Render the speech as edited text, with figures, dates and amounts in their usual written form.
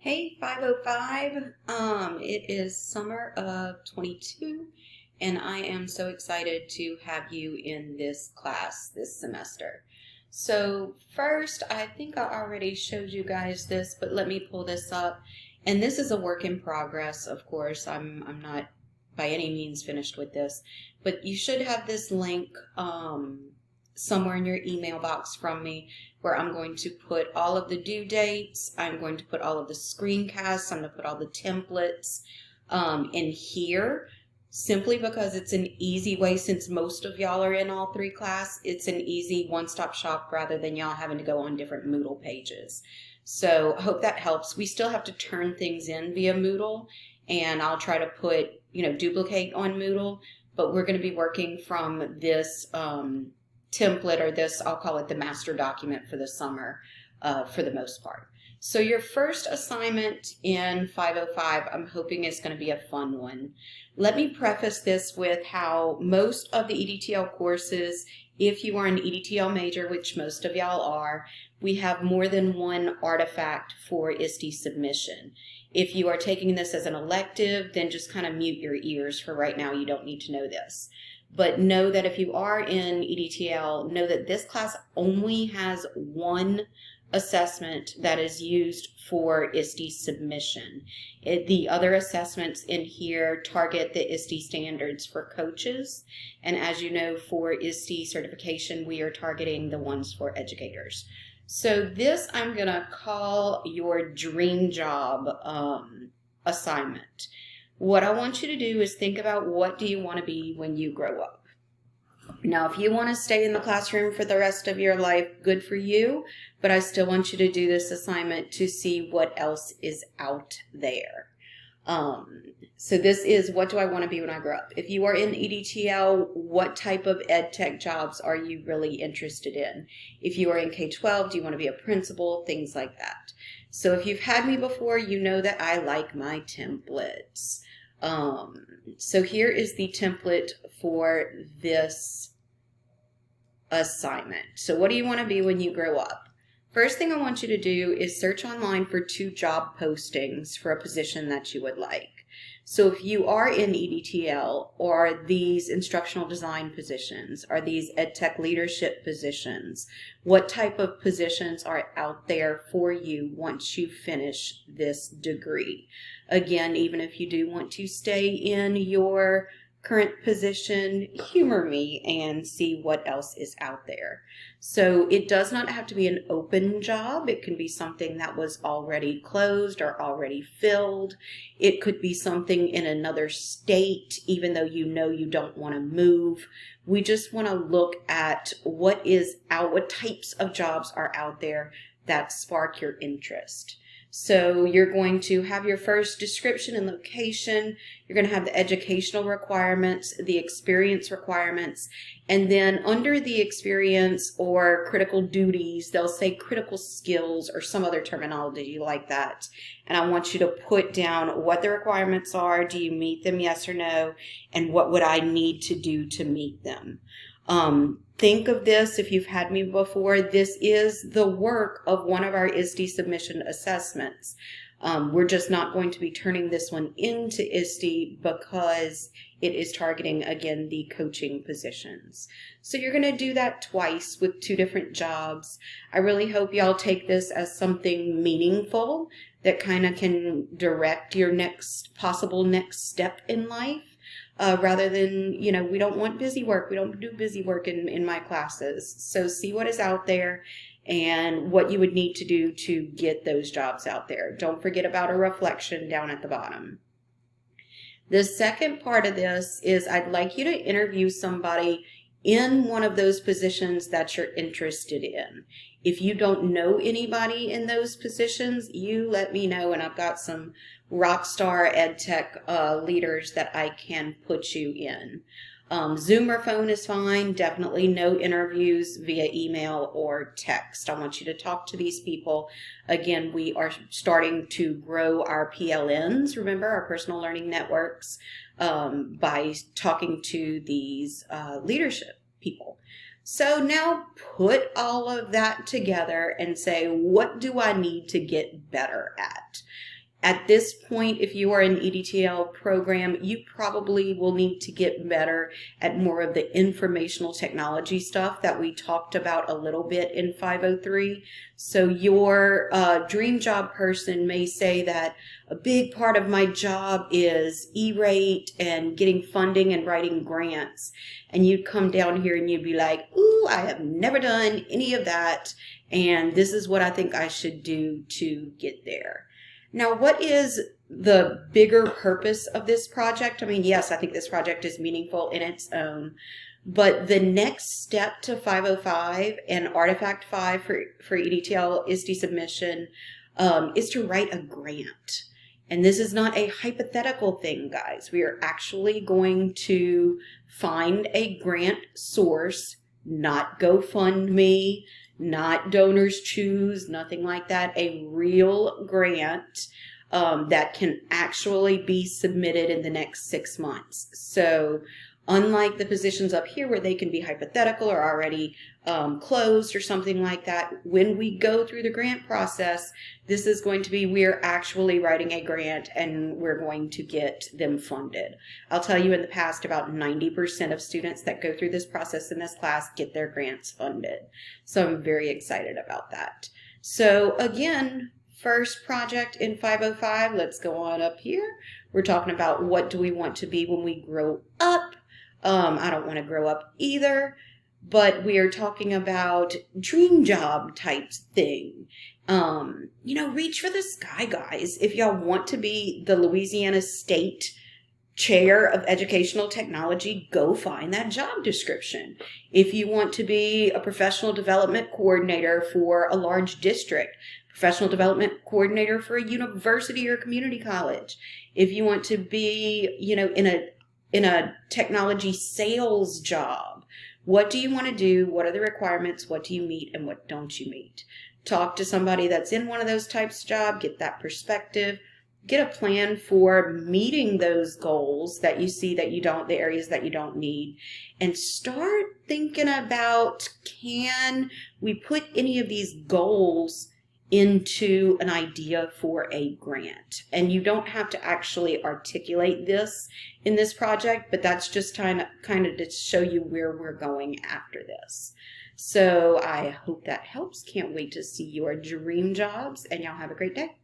Hey 505, it is summer of 22 and I am so excited to have you in this class this semester. So first, I think I already showed you guys this, but let me pull this up. And this is a work in progress, of course. I'm not by any means finished with this, but you should have this link somewhere in your email box from me where I'm going to put all of the due dates. I'm going to put all of the screencasts. I'm going to put all the templates in here simply because it's an easy way, since most of y'all are in all three class, it's an easy one-stop shop rather than y'all having to go on different Moodle pages. So I hope that helps. We still have to turn things in via Moodle, and I'll try to put, duplicate on Moodle, but we're going to be working from this template, or this, I'll call it the master document for the summer for the most part. So your first assignment in 505, I'm hoping is going to be a fun one. Let me preface this with how most of the EDTL courses, if you are an EDTL major, which most of y'all are, we have more than one artifact for ISTE submission. If you are taking this as an elective, then just kind of mute your ears for right now. You don't need to know this. But know that if you are in EDTL, know that this class only has one assessment that is used for ISTE submission. The other assessments in here target the ISTE standards for coaches. And as you know, for ISTE certification, we are targeting the ones for educators. So this I'm going to call your dream job assignment. What I want you to do is think about, what do you want to be when you grow up? Now, if you want to stay in the classroom for the rest of your life, good for you, but I still want you to do this assignment to see what else is out there. So this is, what do I want to be when I grow up? If you are in EDTL, what type of ed tech jobs are you really interested in? If you are in K-12, do you want to be a principal? Things like that. So if you've had me before, you know that I like my templates. So here is the template for this assignment. So what do you want to be when you grow up? First thing I want you to do is search online for 2 job postings for a position that you would like. So if you are in EDTL, or these instructional design positions, are these EdTech leadership positions, what type of positions are out there for you once you finish this degree? Again, even if you do want to stay in your current position, humor me and see what else is out there. So it does not have to be an open job. It can be something that was already closed or already filled. It could be something in another state, even though you know you don't want to move. We just want to look at what is out, what types of jobs are out there that spark your interest. So you're going to have your first description and location. You're going to have the educational requirements, the experience requirements, and then under the experience or critical duties, they'll say critical skills or some other terminology like that. And I want you to put down what the requirements are. Do you meet them? Yes or no? And what would I need to do to meet them? Think of this, if you've had me before, this is the work of one of our ISTE submission assessments. We're just not going to be turning this one into ISTE because it is targeting, again, the coaching positions. So you're going to do that twice with 2 different jobs. I really hope y'all take this as something meaningful that kind of can direct your possible next step in life. Rather than, we don't want busy work. We don't do busy work in my classes. So see what is out there and what you would need to do to get those jobs out there. Don't forget about a reflection down at the bottom. The second part of this is, I'd like you to interview somebody in one of those positions that you're interested in. If you don't know anybody in those positions, you let me know, and I've got some rock star ed tech leaders that I can put you in. Zoom or phone is fine. Definitely no interviews via email or text. I want you to talk to these people. Again, we are starting to grow our PLNs, remember, our personal learning networks, by talking to these leadership people. So now put all of that together and say, what do I need to get better at? At this point, if you are an EDTL program, you probably will need to get better at more of the informational technology stuff that we talked about a little bit in 503. So your dream job person may say that a big part of my job is E-rate and getting funding and writing grants. And you'd come down here and you'd be like, ooh, I have never done any of that. And this is what I think I should do to get there. Now, what is the bigger purpose of this project? I mean, yes, I think this project is meaningful in its own, but the next step to 505 and Artifact 5 for EDTL ISTE submission is to write a grant. And this is not a hypothetical thing, guys. We are actually going to find a grant source, not GoFundMe, not Donors Choose, nothing like that, a real grant that can actually be submitted in the next 6 months. So unlike the positions up here where they can be hypothetical or already closed or something like that, when we go through the grant process, this is going to be, we're actually writing a grant and we're going to get them funded. I'll tell you, in the past, about 90% of students that go through this process in this class get their grants funded. So I'm very excited about that. So again, first project in 505, let's go on up here. We're talking about what do we want to be when we grow up. I don't want to grow up either, but we are talking about dream job type thing. You know, reach for the sky, guys. If y'all want to be the Louisiana State Chair of Educational Technology, go find that job description. If you want to be a professional development coordinator for a large district, professional development coordinator for a university or community college, if you want to be, you know, in a technology sales job, what do you want to do? What are the requirements? What do you meet and what don't you meet? Talk to somebody that's in one of those types of job, get that perspective, get a plan for meeting those goals that you see that you don't, the areas that you don't need, and start thinking about, can we put any of these goals into an idea for a grant? And you don't have to actually articulate this in this project, but that's just kind of to show you where we're going after this. So I hope that helps. Can't wait to see your dream jobs, and y'all have a great day.